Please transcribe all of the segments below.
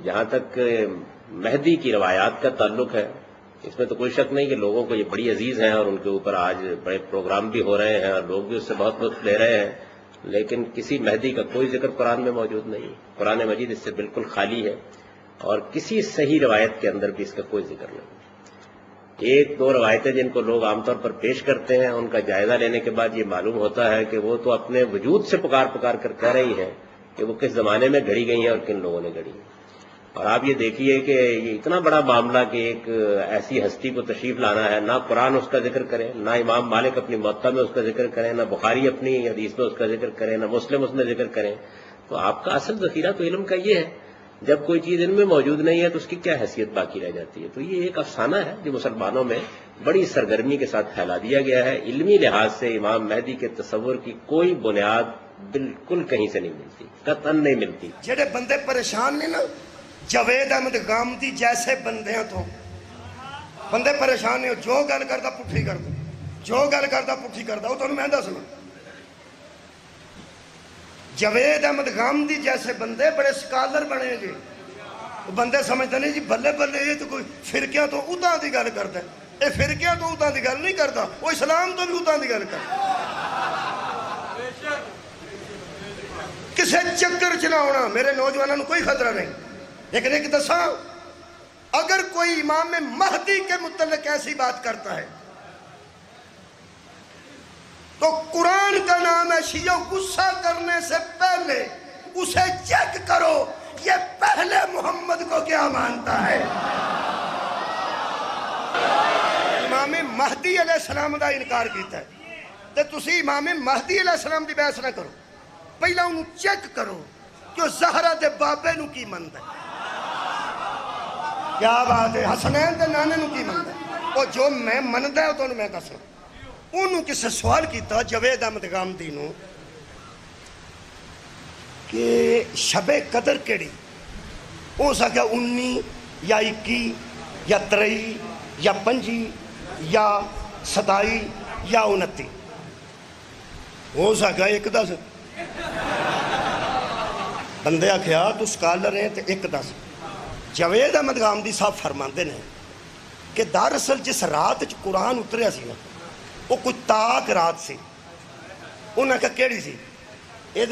جہاں تک مہدی کی روایات کا تعلق ہے، اس میں تو کوئی شک نہیں کہ لوگوں کو یہ بڑی عزیز ہیں اور ان کے اوپر آج بڑے پروگرام بھی ہو رہے ہیں اور لوگ بھی اس سے بہت لطف لے رہے ہیں، لیکن کسی مہدی کا کوئی ذکر قرآن میں موجود نہیں۔ قرآن مجید اس سے بالکل خالی ہے اور کسی صحیح روایت کے اندر بھی اس کا کوئی ذکر نہیں۔ ایک دو روایتیں جن کو لوگ عام طور پر پیش کرتے ہیں، ان کا جائزہ لینے کے بعد یہ معلوم ہوتا ہے کہ وہ تو اپنے وجود سے پکار پکار کر کہہ رہی ہیں کہ وہ کس زمانے میں گھڑی گئی ہیں اور کن لوگوں نے گھڑی ہیں۔ اور آپ یہ دیکھیے کہ یہ اتنا بڑا معاملہ کہ ایک ایسی ہستی کو تشریف لانا ہے، نہ قرآن اس کا ذکر کرے، نہ امام مالک اپنی موطا میں اس کا ذکر کریں، نہ بخاری اپنی حدیث میں اس کا ذکر کریں، نہ مسلم اس میں ذکر کریں۔ تو آپ کا اصل ذخیرہ تو علم کا یہ ہے، جب کوئی چیز ان میں موجود نہیں ہے تو اس کی کیا حیثیت باقی رہ جاتی ہے؟ تو یہ ایک افسانہ ہے جو مسلمانوں میں بڑی سرگرمی کے ساتھ پھیلا دیا گیا ہے۔ علمی لحاظ سے امام مہدی کے تصور کی کوئی بنیاد بالکل کہیں سے نہیں ملتی، قطعاً نہیں ملتی۔ جڑے بندے پریشان نے نا جاوید احمد گامدی جیسے بندیاں تو بندے پریشان نے، جو گل کردا پٹھی کردا، جو گل کردا پٹھی کردا، وہ تمہیں میں دسنا جاوید احمد گامدی جیسے بندے بڑے سکالر بنے جی، بندے سمجھتے نہیں جی بلے بلے یہ تو کوئی فرقیاں تو اداں دی گل کردا ہے، یہ فرقیاں تو اداں دی گل نہیں کردا، وہ اسلام تو بھی اداں دی گل کردا۔ کسے چکر چ نہ ہونا، میرے نوجوانوں کو کوئی خطرہ نہیں، لیکن ایک دساں، اگر کوئی امام مہدی کے متعلق ایسی بات کرتا ہے تو قرآن کا نام ہے، شیعہ غصہ کرنے سے پہلے اسے چیک کرو یہ پہلے محمد کو کیا مانتا ہے۔ امام مہدی علیہ السلام دا انکار کیتا ہے تو تسی امام مہدی علیہ السلام دی بحث نہ کرو، پہلے انہوں چیک کرو کہ وہ زہرا دے بابے نو کی مند ہے۔ کیا بات ہے، حسنین دے نانے نو کی مند ہے، وہ جو میں مند ہے وہ تو میں دسوں۔ انہوں کسے سوال کیتا جاوید احمد گامدی نو کہ شب قدر کیڑی، ہو سکیا 19 یا 21 یا 23 یا 25 یا 27 یا 29، ہو سکیا ایک دس۔ بندے آخیا تو سکالر ہیں تو ایک دس۔ جاوید احمد گامدی صاحب فرماندے نے کہ دراصل جس رات قرآن اتریا سی نا وہ کوئی تاک رات سی، انہوں نے کہا کیڑی سی؟ یہ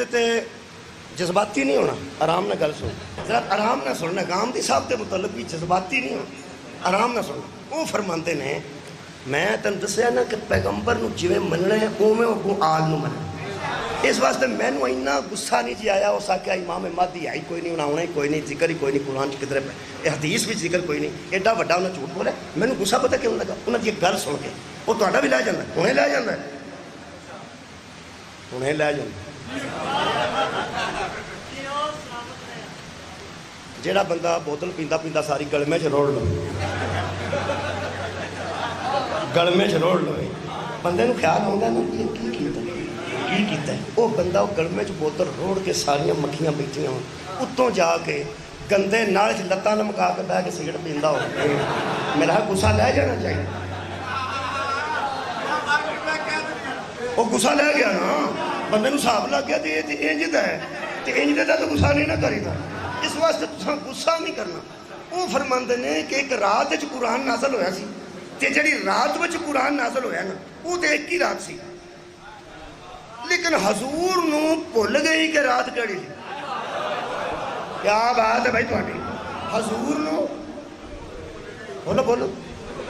جذباتی نہیں ہونا، آرام نہ گل سن، ذرا آرام نہ سننا، گامدی صاحب کے متعلق بھی جذباتی نہیں ہونا، آرام نہ سننا۔ وہ فرماندے نے میں تم دسیا نا کہ پیغمبر نو جویں مننا ہے اوویں اگوں آل نو مننا، اس واسطے میں نو اینا غصہ نہیں جی آیا، اس آکھیا امام مہدی ہے ہی کوئی نہیں، انہیں آنا ہی کوئی نہیں، ذکر ہی کوئی نہیں قرآن کدھر پہ، یہ حدیث بھی ذکر کوئی نہیں، ایڈا وڈا انہیں جھوٹ بولا۔ میں نے غصہ پتہ کیوں لگا؟ انہیں یہ گل سن کے وہ تہاڈا بھی لے جانا ہے، انہیں لے جانا ہے، انہیں لے جانا۔ جیڑا بندہ بوتل پیندا پیندا ساری گلمے چ روڑ لو، گلمے چ روڑ لو، بندے نو خیال آتا ہے نا کہ کی کیتا ہے، وہ بندہ گلمے چ بوتل روڑ کے ساریاں مکھیاں بیٹھیاں ہوں، اتوں جا کے گندے نال چ لتاں لمکا کے بہ کے سگرٹ پیندا ہو، میرا غصہ لے جانا چاہیے۔ وہ غصہ لے گیا نا، بندے نو حساب لگ گیا تو انج دا ہے، تو انج دا تو غصہ نہیں نہ کریدا، اس واسطے تساں غصہ نہیں کرنا۔ وہ فرماندے نے کہ ایک رات وچ قرآن نازل ہویا سی، تے جڑی رات وچ قرآن نازل ہویا نا وہ تے ایک ہی رات سی، لیکن حضور نو بھول گئی کہ رات کیڑی سی۔ کیا بات ہے بھائی تہاڈی، حضور نو بولو بولو،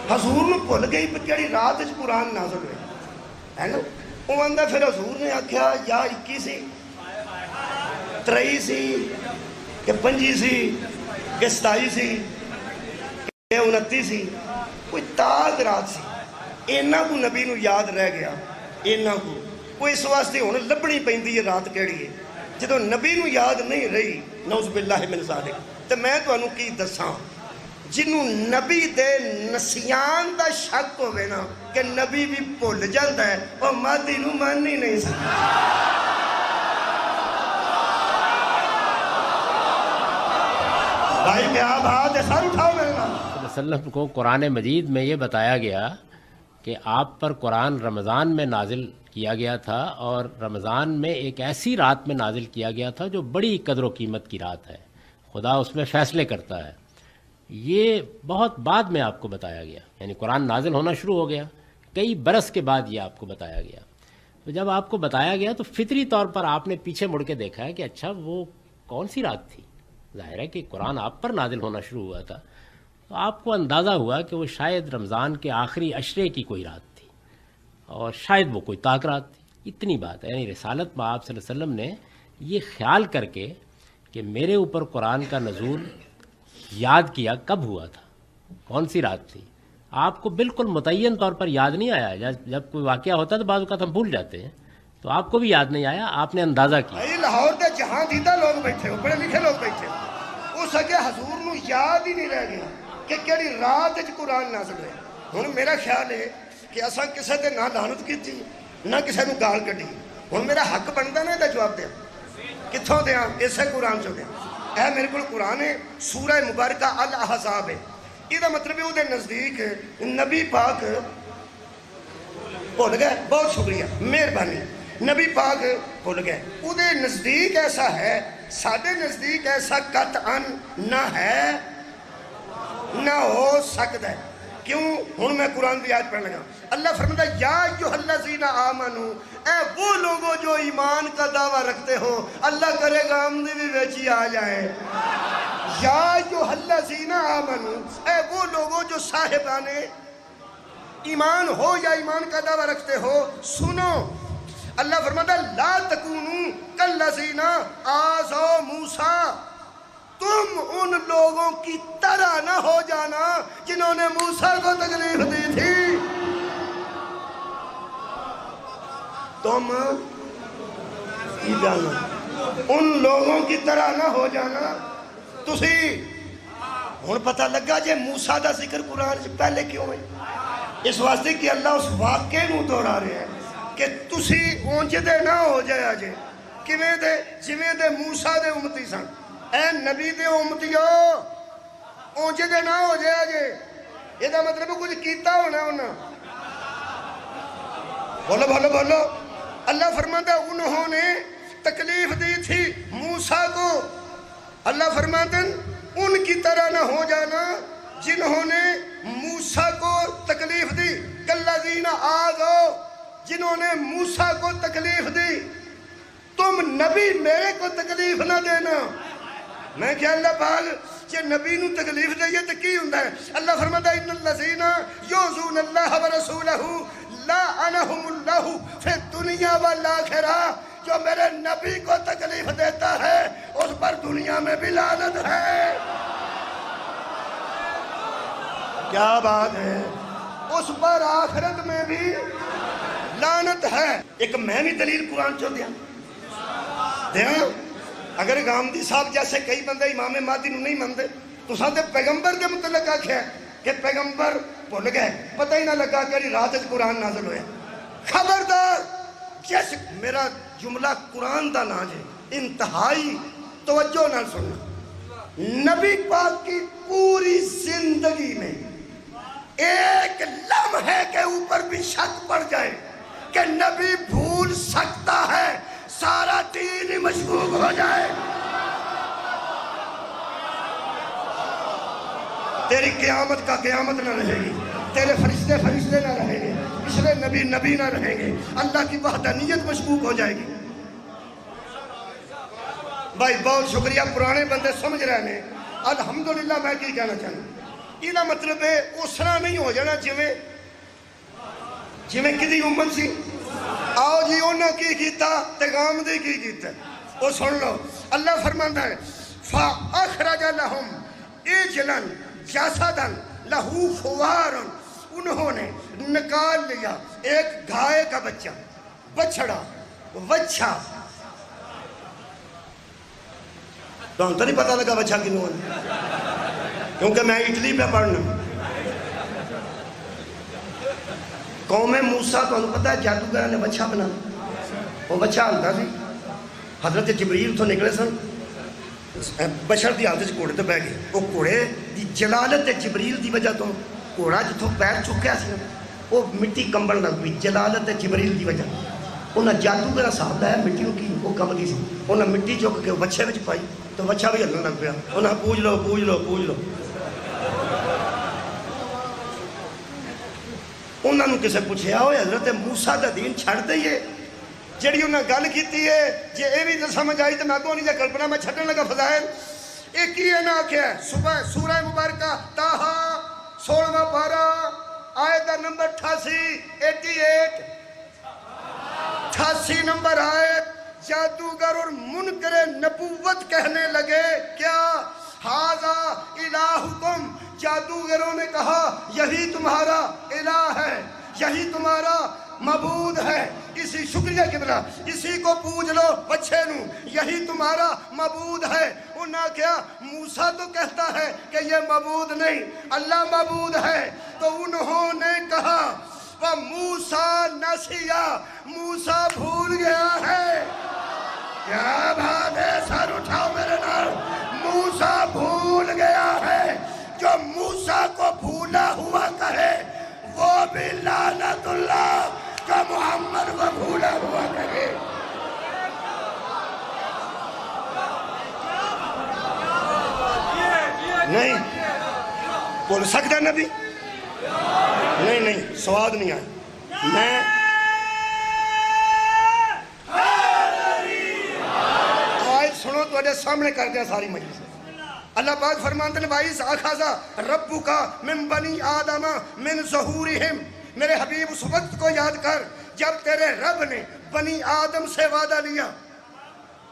حضور نو بھول گئی کہ کیڑی رات وچ قرآن نازل ہویا ہے نا۔ وہ آندا پھر حضور نے آکھیا یا 21 سی، 23 سی کہ 25 سی کہ 27 سی کہ 29 سی، کوئی تاک رات سی، اینا کو نبی نو یاد رہ گیا، اینا کو وہ اس واسطے ہن لبنی پیندی ہے رات کیڑی ہے۔ جدوں نبی نو یاد نہیں رہی نعوذ باللہ من ذالک، تے میں تانوں کی دساں، جنوں نبی دے نسیان دا شک ہوئے نا کہ نبی بھی بھول جاتا ہے، وہ مہدی نو مان ہی نہیں سکتا۔ بھائی کیا بات ہے، سر اٹھاؤ میرے نام۔ وسلم کو قرآن مجید میں یہ بتایا گیا کہ آپ پر قرآن رمضان میں نازل کیا گیا تھا، اور رمضان میں ایک ایسی رات میں نازل کیا گیا تھا جو بڑی قدر و قیمت کی رات ہے، خدا اس میں فیصلے کرتا ہے. یہ بہت بعد میں آپ کو بتایا گیا، یعنی قرآن نازل ہونا شروع ہو گیا کئی برس کے بعد یہ آپ کو بتایا گیا. تو جب آپ کو بتایا گیا تو فطری طور پر آپ نے پیچھے مڑ کے دیکھا ہے کہ اچھا وہ کون سی رات تھی. ظاہر ہے کہ قرآن آپ پر نازل ہونا شروع ہوا تھا، تو آپ کو اندازہ ہوا کہ وہ شاید رمضان کے آخری عشرے کی کوئی رات تھی، اور شاید وہ کوئی طاق رات تھی. اتنی بات ہے. یعنی رسالت میں آپ صلی اللہ علیہ وسلم نے یہ خیال کر کے کہ میرے اوپر قرآن کا نزول یاد کیا کب ہوا تھا، کون سی رات تھی. آپ کو بالکل متعین طور پر یاد نہیں آیا. جب کوئی واقعہ ہوتا ہے تو بعض اوقات ہم بھول جاتے ہیں، تو آپ کو بھی یاد نہیں آیا، آپ نے اندازہ کیا. بھائی لاہور دے جہاں دیدہ لوگ بیٹھے ہو، پڑھے لکھے لوگ بیٹھے ہو، اس اگے حضور نو یاد ہی نہیں رہ گیا کہ کیڑی رات وچ قرآن نازل ہوئے. ہن میرا خیال ہے کہ اساں کسے تے نہ لعنت کیتی نہ کسے نو گال کڈی. ہن میرا حق بندا نا دا جواب دیا. کتھوں دیاں؟ اسے قرآن چوں دیاں. اے میرے کول قرآن ہے، سورہ مبارکہ الاحزاب ہے. یہ مطلب ہے وہ دے نزدیک نبی پاک بھول گئے. بہت شکریہ، مہربانی. نبی پاک بھول گئے. وہ دے نزدیک ایسا ہے، ساڈے نزدیک ایسا قطعاً نہ ہے نہ ہو سکتا ہے. کیوں؟ ہن میں قرآن کی آیت پڑھنے لگا. اللہ فرماتا ہے یا ایھا الذین آمنو، اے وہ لوگوں جو ایمان کا دعویٰ رکھتے ہو. اللہ کرے گا آمدی بھی بیچی آ جائے. یا ایھا الذین آمنو، اے وہ لوگوں جو صاحبان ایمان ہو یا ایمان کا دعویٰ رکھتے ہو، سنو. اللہ فرماتا ہے لا تکونوا کالذین آذوا موسیٰ، تم ان لوگوں کی طرح نہ ہو جانا جنہوں نے موسیٰ کو تکلیف دی تھی. تم ان لوگوں کی طرح نہ ہو جانا. تسی ہن پتہ لگا جے موسیٰ دا ذکر قرآن پہلے کیوں ہے؟ اس واسطے کہ اللہ اس واقعے نو دہرا رہے ہیں کہ تسی اونج دے نہ ہو جایا جے. کیویں دے؟ جویں دے موسیٰ دے امتی سن. اے نبی دے امتیو اونج دے نہ ہو جایا جے. یہ دا مطلب کچھ کیتا ہونا انہاں. بولو بولو بولو. اللہ فرماتا ہے انہوں نے تکلیف دی تھی موسیٰ کو. اللہ فرماتے ہیں ان کی طرح نہ ہو جانا جنہوں نے موسیٰ کو تکلیف دی. کالذین آذوا، جنہوں نے موسیٰ کو تکلیف دی. تم نبی میرے کو تکلیف نہ دینا. میں کیا اللہ پاک جے نبی نو تکلیف دئیے تو کی ہوندا ہے؟ اللہ فرماتا ہے ان الذین یؤذون اللہ ورسولہ لعنہم اللہ فی الدنیا والآخرہ. جو میرے نبی کو تکلیف دیتا ہے اس پر دنیا میں بھی لعنت ہے. کیا بات ہے؟ اس پر آخرت میں بھی لعنت ہے. ایک میں بھی دلیل قرآن چو دیا. اگر گامدی صاحب جیسے کئی بندے امام مہدی نو نہیں مانتے تو ساتھ پیغمبر کے متعلق آکھیا کہ پیغمبر بھول گئے، پتہ ہی نہ لگا کہ رات قرآن نازل ہوئے. خبردار، جیسے میرا جملہ قرآن دا ناز ہے، انتہائی توجہ نہ سننا. نبی پاک کی پوری زندگی میں ایک لمحے کے اوپر بھی شک پڑ جائے کہ نبی بھول سکتا ہے، سارا دین ہی مشکوک ہو جائے. تیری قیامت کا قیامت نہ رہے گی، تیرے فرشتے فرشتے نہ رہیں گے، پچھلے نبی نبی نہ رہیں گے، اللہ کی وحدانیت مشکوک ہو جائے گی. بھائی بہت شکریہ، پرانے بندے سمجھ رہے ہیں. الحمدللہ. میں کی کہنا چاہوں یہ مطلب ہے اس طرح نہیں ہو جانا جویں کدی امت سی. آؤ جی انہوں کی کیتا تغام دی کی کیتا. وہ سن لو. اللہ فرماتا ہے فَأَخْرَجَ لَهُمْ عِجْلًا جَسَدًا لَهُ خُوَارٌ، انہوں نے نکال لیا ایک گائے کا بچہ، بچڑا، وچھا. تو ہم تو نہیں پتہ لگا بچہ کنوں ہے، کیونکہ میں اٹلی پہ پڑھنا. قوم موسیٰ تو ہمیں پتہ ہے جادوگرہ نے بچہ بنا. وہ بچہ آتا سی، حضرت جبریل تو نکلے سن، بشر دی حالت گھوڑے تو بہ گئے. وہ گھوڑے دی جلالت جبریل دی وجہ تو گھوڑا جتوں پیر چکیا سی وہ مٹی کمبن لگ پئی، جلالت جبریل دی وجہ. انہیں جادوگر صاحب لایا مٹی کی، وہ کم گئی سی. انہیں مٹی چک کے بچے وچ پائی تو بچہ بھی ہلن لگ پیا، انہیں پوج لو پوج لو پوج لو۔ انہوں نے کسے پوچھیا ہوئے حضرت موسیٰ دا دین چھڑ دئیے جڑی انہوں نے گل کیتی ہے، جے اے بھی نہ سمجھ آئی تو میں کو نہیں جا کلپنا میں چھٹن لگا فضائل۔ ایک ہی ہے نہ کیا ہے سورہ مبارکہ تاہا 16واں پارہ آیت نمبر 88 نمبر آیت، جادوگر اور منکر نبوت کہنے لگے کیا ہاذا الہکم، جادوگروں نے کہا یہی تمہارا الہ ہے، یہی تمہارا معبود ہے، اسی شکریہ قبلہ اسی کو پوج لو بچے نو، یہی تمہارا معبود ہے۔ انہاں کیا موسیٰ تو کہتا ہے کہ یہ معبود نہیں اللہ معبود ہے، تو انہوں نے کہا وہ موسیٰ نسیا، موسیٰ بھول گیا ہے۔ کیا بات ہے، سر اٹھاؤ میرے نال، موسیٰ بھول گیا ہے۔ جو موسیٰ کو بھولا ہوا کہے وہ بھی لعنت اللہ، جو محمد کو بھولا ہوا کہے۔ نہیں بول سکتا نبی؟ نہیں سواد نہیں آیا۔ میں آیت سنو تو اجھے سامنے کر دیا ساری مجلس۔ اللہ پاک فرمانتے ہیں وَإِذْ أَخَذَ رَبُّكَ مِن بَنِي آدَمَ مِن ظُهُورِهِمْ، میرے حبیب اس وقت کو یاد کر جب تیرے رب نے بنی آدم سے وعدہ لیا،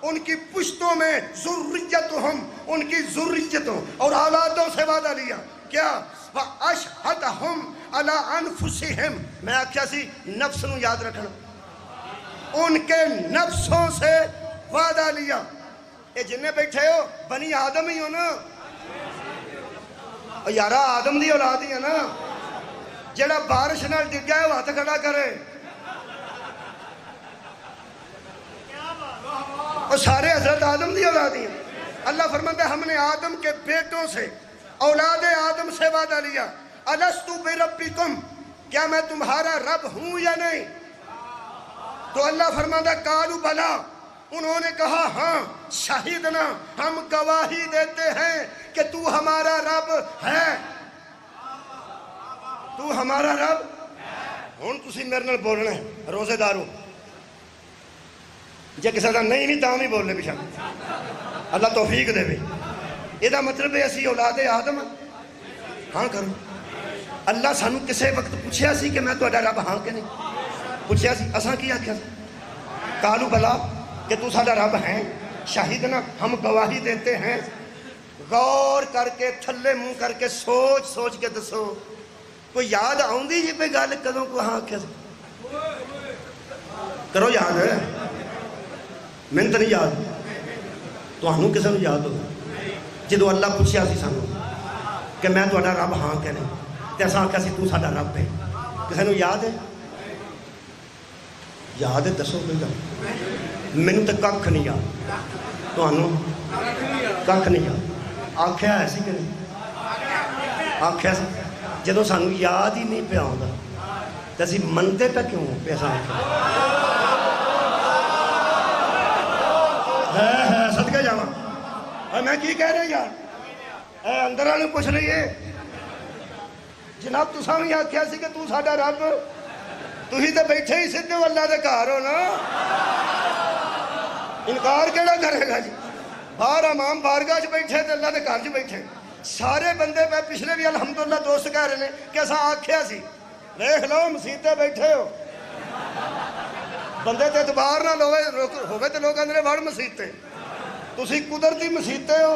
ان کی پشتوں میں ذریتہم، ان کی ذریتوں اور اولادوں سے وعدہ لیا کیا وَأَشْهَدَهُمْ عَلَىٰ أَنفُسِهِمْ، میں آکھیا سی نفس نو یاد رکھنا، ان کے نفسوں سے وعدہ لیا۔ اے جنہیں بیٹھے ہو بنی آدم ہی ہو نا، یارا آدم دی اولاد ہی ہے نا، جڑا بارش نال ڈگا ہے وہ ہاتھ کھڑا کرے۔ اور سارے حضرت آدم دی اولاد ہی ہیں۔ اللہ فرماتا ہے ہم نے آدم کے بیٹوں سے اولاد آدم سے وعدہ لیا الستو بربکم، کیا میں تمہارا رب ہوں یا نہیں؟ تو اللہ فرماتا ہے قالوا بلا، انہوں نے کہا ہاں شہیدنا، ہم گواہی دیتے ہیں کہ تو ہمارا رب ہے، تو ہمارا رب۔ ہن تسی میرے نال بولنا ہے روزے دارو، جے کسی دا نہیں تاں بھی بولنے پیچھا، اللہ توفیق دے بھی۔ یہ مطلب ہے اسی اولاد آدم ہاں کرو۔ اللہ سانو کسے وقت پوچھیا سی کہ میں تہاڈا رب ہاں کہ نہیں؟ پوچھیا سی، اساں کی آکھیا سی؟ قالوا بلا، کہ تو ساڈا رب ہے، شاہدنا ہم گواہی دیتے ہیں۔ غور کر کے تھلے منہ کر کے سوچ کے دسو، کوئی یاد آؤندی جی پہ گل کدوں کو ہاں آکھیا سی؟ کرو یاد ہے، میں تو نہیں یاد، تہانوں کسے نوں یاد ہو جدو اللہ پوچھیا سی سانو کہ میں تہاڈا رب ہاں کہ نہیں، تے اساں آکھیا سی تو ساڈا رب ہے، کسے نوں یاد ہے؟ یاد ہے دسو کوئی گل؟ مینوں تے ککھ نہیں یاد، تہانوں ککھ نہیں یاد۔ آکھیا ہے سی کہ نہیں؟ آکھیا سی، جدو سانو یاد ہی نہیں پیا آوندا تے اسی منتے پہ کیوں پہ اساں آکھیا ہے صدقے جاواں۔ اور میں کی کہہ رہا یار، اے اندر والے پوچھ رہی ہے جناب، تساں بھی آکھیا سی کہ تو ساڈا رب، تسی تے بیٹھے ہی سدھے اللہ دے گھر ہو نا، انکار کیڑا کرے گا جی؟ باہر امام بارگاہ چ بیٹھے تے اللہ دے گھر چ بیٹھے، سارے بندے پہ پچھلے بھی الحمدللہ دوست کہہ رہے ہیں کہ اساں آکھیا سی، دیکھ لو مسیتے بیٹھے ہو، بندے تے اعتبار نہ ہوئے تے لوگ اندرے وڑ مسیتے، تسی قدرتی مسیتے ہو۔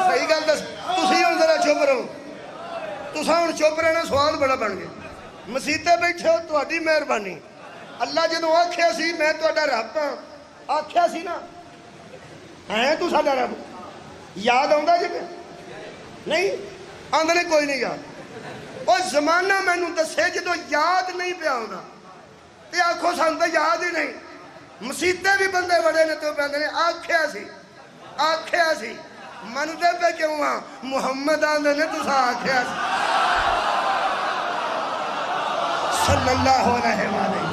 صحیح گل دس، تسی ہن ذرا چپ رہو، تساں ہن چپ رہنا سوال بڑا بن گیا، مسیتے بیٹھے ہو تہاڈی مہربانی۔ اللہ جدوں آکھیا سی میں تہاڈا رب ہاں، آکھیا سی نا ہے تو ساڈا رب، یاد آوندا جی؟ نہیں آندے کوئی نہیں یاد۔ وہ زمانہ مینوں دسے جدوں یاد نہیں پیا آوندا تے آکھو سانوں تے یاد ہی نہیں۔ مسیتے بھی بندے بڑے نے تو پہندے نے آکھیا سی منتے پہ کیوں ہاں؟ محمد آندے نے تساں آکھیا سی صلی اللہ علیہ وسلم۔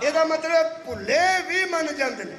ਇਹਦਾ ਮਤਲਬ ਭੁੱਲੇ ਵੀ ਮੰਨ ਜਾਂਦੇ ਨੇ।